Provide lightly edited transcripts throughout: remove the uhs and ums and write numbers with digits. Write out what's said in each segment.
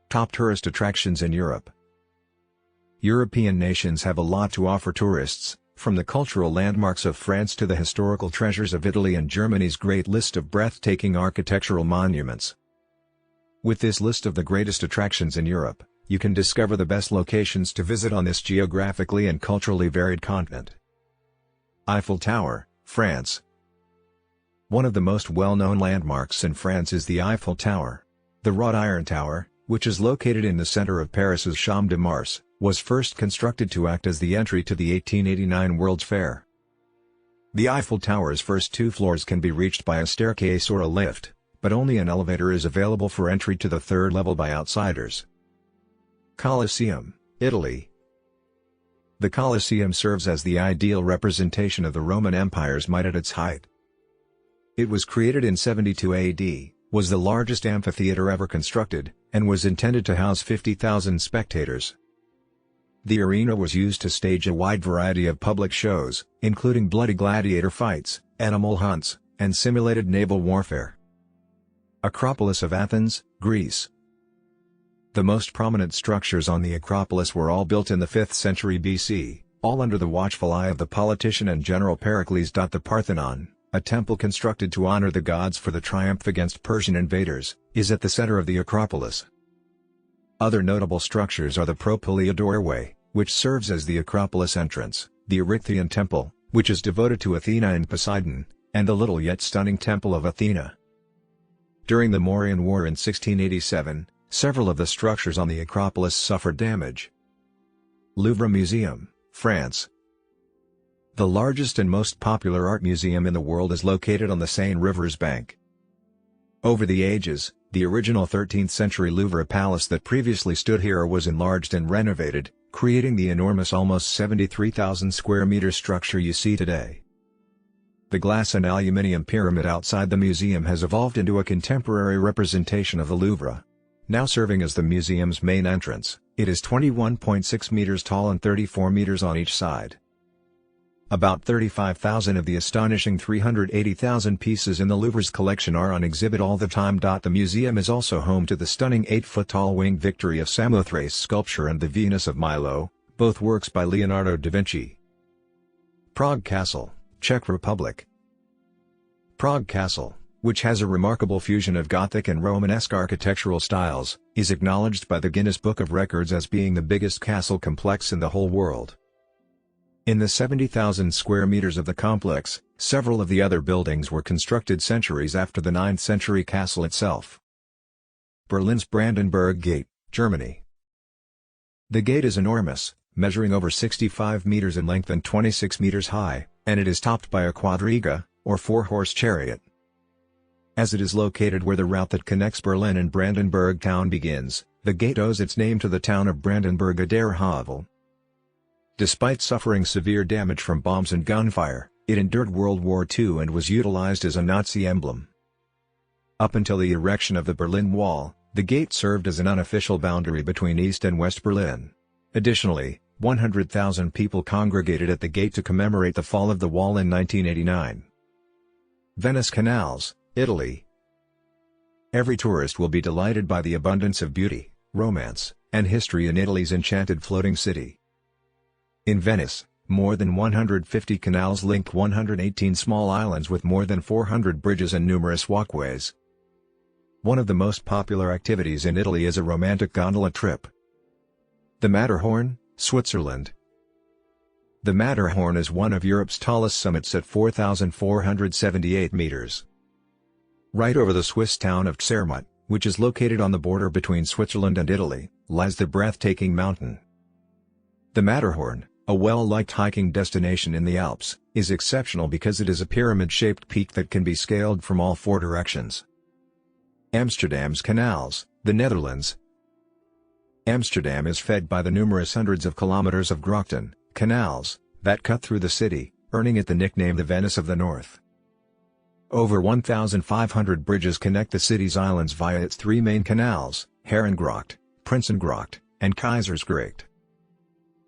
Top tourist attractions in Europe. European nations have a lot to offer tourists, from the cultural landmarks of France to the historical treasures of Italy and Germany's great list of breathtaking architectural monuments. With this list of the greatest attractions in Europe, you can discover the best locations to visit on this geographically and culturally varied continent. Eiffel Tower, France. One of the most well-known landmarks in France is the Eiffel Tower. The wrought iron tower, which is located in the center of Paris's Champ de Mars, was first constructed to act as the entry to the 1889 World's Fair. The Eiffel Tower's first two floors can be reached by a staircase or a lift, but only an elevator is available for entry to the third level by outsiders. Colosseum, Italy. The Colosseum serves as the ideal representation of the Roman Empire's might at its height. It was created in 72 AD, was the largest amphitheater ever constructed, and was intended to house 50,000 spectators. The arena was used to stage a wide variety of public shows, including bloody gladiator fights, animal hunts, and simulated naval warfare. Acropolis of Athens, Greece. The most prominent structures on the Acropolis were all built in the 5th century BC, all under the watchful eye of the politician and general Pericles. The Parthenon, a temple constructed to honor the gods for the triumph against Persian invaders, is at the center of the Acropolis. Other notable structures are the Propylaea doorway, which serves as the Acropolis entrance, the Erythraean Temple, which is devoted to Athena and Poseidon, and the little yet stunning Temple of Athena. During the Mauryan War in 1687, several of the structures on the Acropolis suffered damage. Louvre Museum, France. The largest and most popular art museum in the world is located on the Seine River's bank. Over the ages, the original 13th century Louvre palace that previously stood here was enlarged and renovated, creating the enormous almost 73,000 square meter structure you see today. The glass and aluminium pyramid outside the museum has evolved into a contemporary representation of the Louvre. Now serving as the museum's main entrance, it is 21.6 meters tall and 34 meters on each side. About 35,000 of the astonishing 380,000 pieces in the Louvre's collection are on exhibit all the time. The museum is also home to the stunning 8-foot-tall winged Victory of Samothrace sculpture and the Venus of Milo, both works by Leonardo da Vinci. Prague Castle, Czech Republic. Prague Castle, which has a remarkable fusion of Gothic and Romanesque architectural styles, is acknowledged by the Guinness Book of Records as being the biggest castle complex in the whole world. In the 70,000 square meters of the complex, several of the other buildings were constructed centuries after the 9th century castle itself. Berlin's Brandenburg Gate, Germany. The gate is enormous, measuring over 65 meters in length and 26 meters high, and it is topped by a quadriga, or four-horse chariot. As it is located where the route that connects Berlin and Brandenburg town begins, the gate owes its name to the town of Brandenburg an der Havel. Despite suffering severe damage from bombs and gunfire, it endured World War II and was utilized as a Nazi emblem. Up until the erection of the Berlin Wall, the gate served as an unofficial boundary between East and West Berlin. Additionally, 100,000 people congregated at the gate to commemorate the fall of the wall in 1989. Venice Canals, Italy. Every tourist will be delighted by the abundance of beauty, romance, and history in Italy's enchanted floating city. In Venice, more than 150 canals link 118 small islands with more than 400 bridges and numerous walkways. One of the most popular activities in Italy is a romantic gondola trip. The Matterhorn, Switzerland. The Matterhorn is one of Europe's tallest summits at 4,478 meters. Right over the Swiss town of Zermatt, which is located on the border between Switzerland and Italy, lies the breathtaking mountain. The Matterhorn, a well-liked hiking destination in the Alps, is exceptional because it is a pyramid-shaped peak that can be scaled from all four directions. Amsterdam's canals, the Netherlands. Amsterdam is fed by the numerous hundreds of kilometers of grachten, canals, that cut through the city, earning it the nickname the Venice of the North. Over 1,500 bridges connect the city's islands via its three main canals, Herrengracht, Prinsengracht, and Kaisersgracht.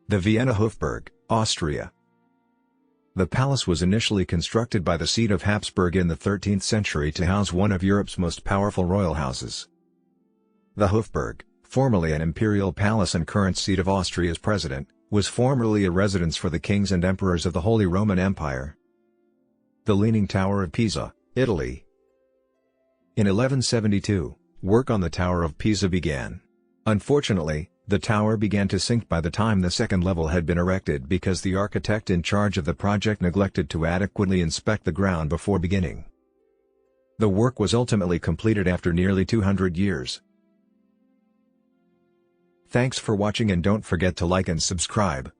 The Vienna Hofburg, Austria. The palace was initially constructed by the seat of Habsburg in the 13th century to house one of Europe's most powerful royal houses. The Hofburg, formerly an imperial palace and current seat of Austria's president, was formerly a residence for the kings and emperors of the Holy Roman Empire. The Leaning Tower of Pisa, Italy. In 1172, work on the Tower of Pisa began. Unfortunately, the tower began to sink by the time the second level had been erected because the architect in charge of the project neglected to adequately inspect the ground before beginning. The work was ultimately completed after nearly 200 years. Thanks for watching and don't forget to like and subscribe.